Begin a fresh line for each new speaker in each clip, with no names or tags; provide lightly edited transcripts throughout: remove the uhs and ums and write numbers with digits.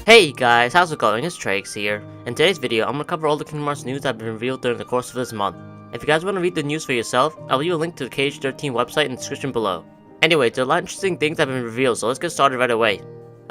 Hey guys, how's it going? It's Trieyx here. In today's video, I'm gonna cover all the Kingdom Hearts news that have been revealed during the course of this month. If you guys want to read the news for yourself, I'll leave a link to the KH3 website in the description below. Anyway, there are a lot of interesting things that have been revealed, so let's get started right away.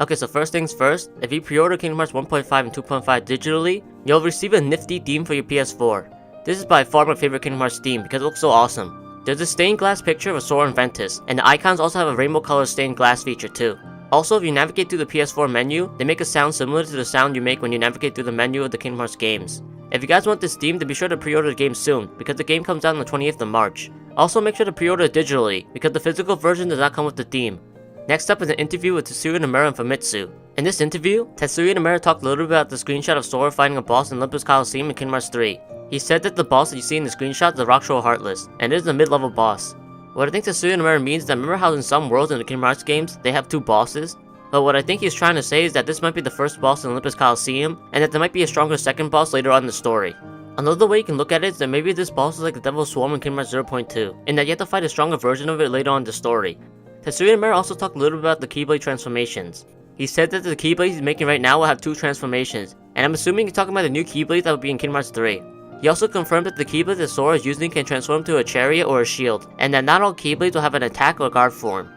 Okay, so first things first, if you pre-order Kingdom Hearts 1.5 and 2.5 digitally, you'll receive a nifty theme for your PS4. This is by far my favorite Kingdom Hearts theme because it looks so awesome. There's a stained glass picture of Sora and Ventus, and the icons also have a rainbow color stained glass feature too. Also, if you navigate through the PS4 menu, they make a sound similar to the sound you make when you navigate through the menu of the Kingdom Hearts games. If you guys want this theme, then be sure to pre-order the game soon, because the game comes out on the 28th of March. Also, make sure to pre-order it digitally, because the physical version does not come with the theme. Next up is an interview with Tetsuya Nomura and Famitsu. In this interview, Tetsuya Nomura talked a little bit about the screenshot of Sora fighting a boss in Olympus Coliseum in Kingdom Hearts 3. He said that the boss that you see in the screenshot is the Rock Troll Heartless, and it is a mid-level boss. What I think Tetsuya Nomura means is that remember how in some worlds in the Kingdom Hearts games, they have two bosses? But what I think he's trying to say is that this might be the first boss in Olympus Coliseum, and that there might be a stronger second boss later on in the story. Another way you can look at it is that maybe this boss is like the Devil's Swarm in Kingdom Hearts 0.2, and that you have to fight a stronger version of it later on in the story. Tetsuya Nomura also talked a little bit about the Keyblade transformations. He said that the Keyblade he's making right now will have two transformations, and I'm assuming he's talking about the new Keyblade that will be in Kingdom Hearts 3. He also confirmed that the Keyblade that Sora is using can transform to a chariot or a shield, and that not all Keyblades will have an attack or guard form.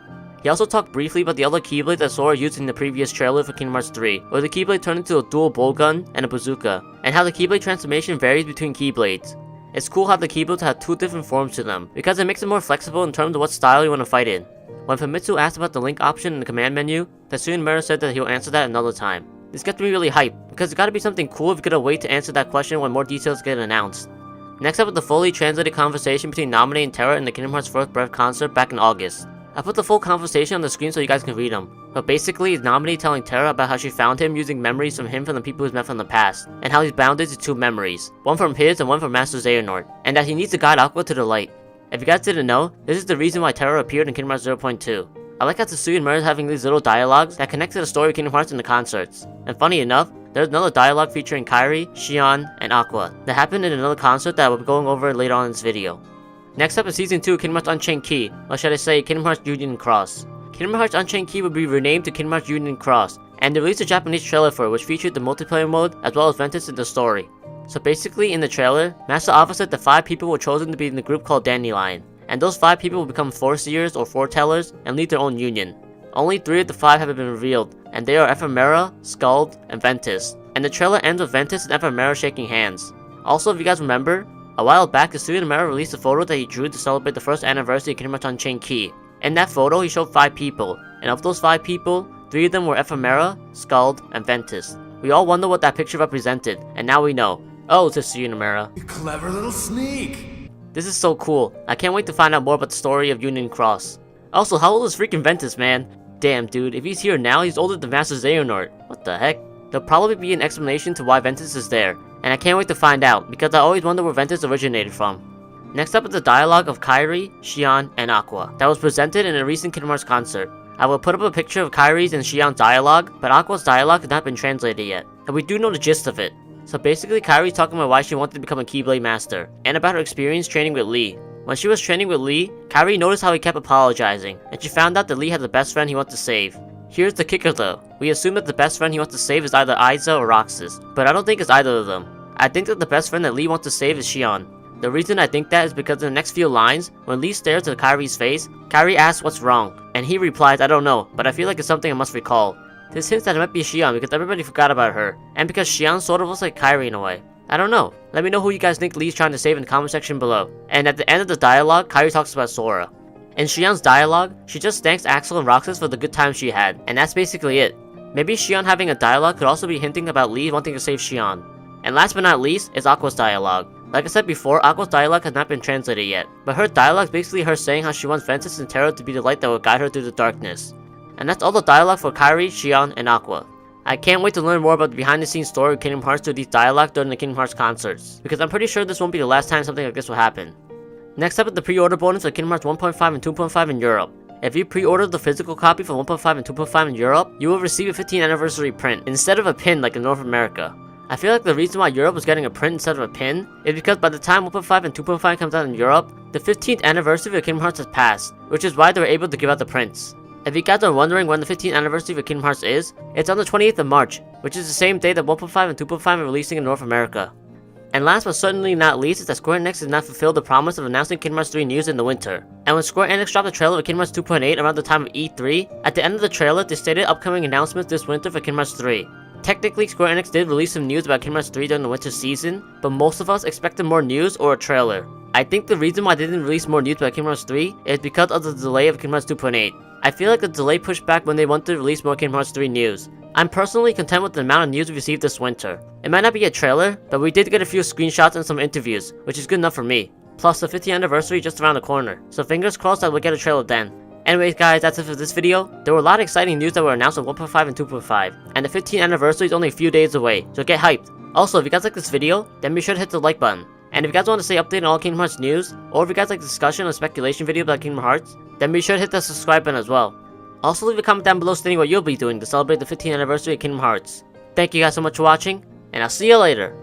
He also talked briefly about the other Keyblade that Sora used in the previous trailer for Kingdom Hearts 3, where the Keyblade turned into a dual bow gun and a bazooka, and how the Keyblade transformation varies between Keyblades. It's cool how the Keyblades have two different forms to them, because it makes it more flexible in terms of what style you want to fight in. When Famitsu asked about the link option in the command menu, Tetsuya Nomura said that he'll answer that another time. This gets me really hyped, because it's gotta be something cool if you gotta wait to answer that question when more details get announced. Next up is the fully translated conversation between Naminé and Terra in the Kingdom Hearts First Breath concert back in August. I put the full conversation on the screen so you guys can read them, but basically it's Naminé telling Terra about how she found him using memories from him from the people he's met from the past, and how he's bounded to two memories, one from his and one from Master Xehanort, and that he needs to guide Aqua to the light. If you guys didn't know, this is the reason why Terra appeared in Kingdom Hearts 0.2. I like how Tetsuya Nomura is having these little dialogues that connect to the story of Kingdom Hearts in the concerts, and funny enough, there's another dialogue featuring Kairi, Xion, and Aqua that happened in another concert that we'll be going over later on in this video. Next up is Season 2 Kingdom Hearts Unchained Key, or should I say Kingdom Hearts Union Cross. Kingdom Hearts Unchained Key will be renamed to Kingdom Hearts Union Cross, and they released a Japanese trailer for it which featured the multiplayer mode as well as Ventus in the story. So basically in the trailer, Master Alpha said that 5 people were chosen to be in the group called Dandelion, and those 5 people will become Foreseers or Foretellers and lead their own union. Only 3 of the 5 have been revealed, and they are Ephemera, Skuld, and Ventus, and the trailer ends with Ventus and Ephemera shaking hands. Also, if you guys remember, a while back, Tetsuya Nomura released a photo that he drew to celebrate the first anniversary of Kingdom Hearts Unchained Key. In that photo, he showed 5 people, and of those 5 people, 3 of them were Ephemera, Skuld, and Ventus. We all wonder what that picture represented, and now we know. Oh, Tetsuya Nomura.
You clever little sneak!
This is so cool. I can't wait to find out more about the story of Union Cross. Also, how old is freaking Ventus, man? Damn, dude, if he's here now, he's older than Master Xehanort. What the heck? There'll probably be an explanation to why Ventus is there, and I can't wait to find out, because I always wonder where Ventus originated from. Next up is the dialogue of Kairi, Xion, and Aqua, that was presented in a recent Kingdom Hearts concert. I will put up a picture of Kairi's and Xion's dialogue, but Aqua's dialogue has not been translated yet, and we do know the gist of it. So basically, Kairi's talking about why she wanted to become a Keyblade Master, and about her experience training with Lee. When she was training with Lee, Kairi noticed how he kept apologizing, and she found out that Lee had the best friend he wants to save. Here's the kicker though, we assume that the best friend he wants to save is either Aiza or Roxas, but I don't think it's either of them. I think that the best friend that Lee wants to save is Xion. The reason I think that is because in the next few lines, when Lee stares at Kairi's face, Kairi asks what's wrong, and he replies, I don't know, but I feel like it's something I must recall. This hints that it might be Xion because everybody forgot about her, and because Xion sort of looks like Kairi in a way. I don't know. Let me know who you guys think Lee's trying to save in the comment section below. And at the end of the dialogue, Kairi talks about Sora. In Xion's dialogue, she just thanks Axel and Roxas for the good time she had, and that's basically it. Maybe Xion having a dialogue could also be hinting about Lee wanting to save Xion. And last but not least is Aqua's dialogue. Like I said before, Aqua's dialogue has not been translated yet, but her dialogue is basically her saying how she wants Ventus and Terra to be the light that will guide her through the darkness. And that's all the dialogue for Kairi, Xion, and Aqua. I can't wait to learn more about the behind the scenes story of Kingdom Hearts through these dialogues during the Kingdom Hearts concerts, because I'm pretty sure this won't be the last time something like this will happen. Next up is the pre-order bonus for Kingdom Hearts 1.5 and 2.5 in Europe. If you pre-order the physical copy for 1.5 and 2.5 in Europe, you will receive a 15th anniversary print instead of a pin like in North America. I feel like the reason why Europe was getting a print instead of a pin is because by the time 1.5 and 2.5 comes out in Europe, the 15th anniversary of Kingdom Hearts has passed, which is why they were able to give out the prints. If you guys are wondering when the 15th anniversary of Kingdom Hearts is, it's on the 28th of March, which is the same day that 1.5 and 2.5 are releasing in North America. And last but certainly not least is that Square Enix has now fulfilled the promise of announcing Kingdom Hearts 3 news in the winter. And when Square Enix dropped the trailer of Kingdom Hearts 2.8 around the time of E3, at the end of the trailer they stated upcoming announcements this winter for Kingdom Hearts 3. Technically, Square Enix did release some news about Kingdom Hearts 3 during the winter season, but most of us expected more news or a trailer. I think the reason why they didn't release more news about Kingdom Hearts 3 is because of the delay of Kingdom Hearts 2.8. I feel like the delay pushed back when they wanted to release more Kingdom Hearts 3 news. I'm personally content with the amount of news we received this winter. It might not be a trailer, but we did get a few screenshots and some interviews, which is good enough for me. Plus, the 50th anniversary just around the corner, so fingers crossed that we'll get a trailer then. Anyways guys, that's it for this video. There were a lot of exciting news that were announced on 1.5 and 2.5, and the 15th anniversary is only a few days away, so get hyped. Also, if you guys like this video, then be sure to hit the like button. And if you guys want to stay updated on all Kingdom Hearts news, or if you guys like discussion or speculation videos about Kingdom Hearts, then be sure to hit the subscribe button as well. Also leave a comment down below stating what you'll be doing to celebrate the 15th anniversary of Kingdom Hearts. Thank you guys so much for watching, and I'll see you later.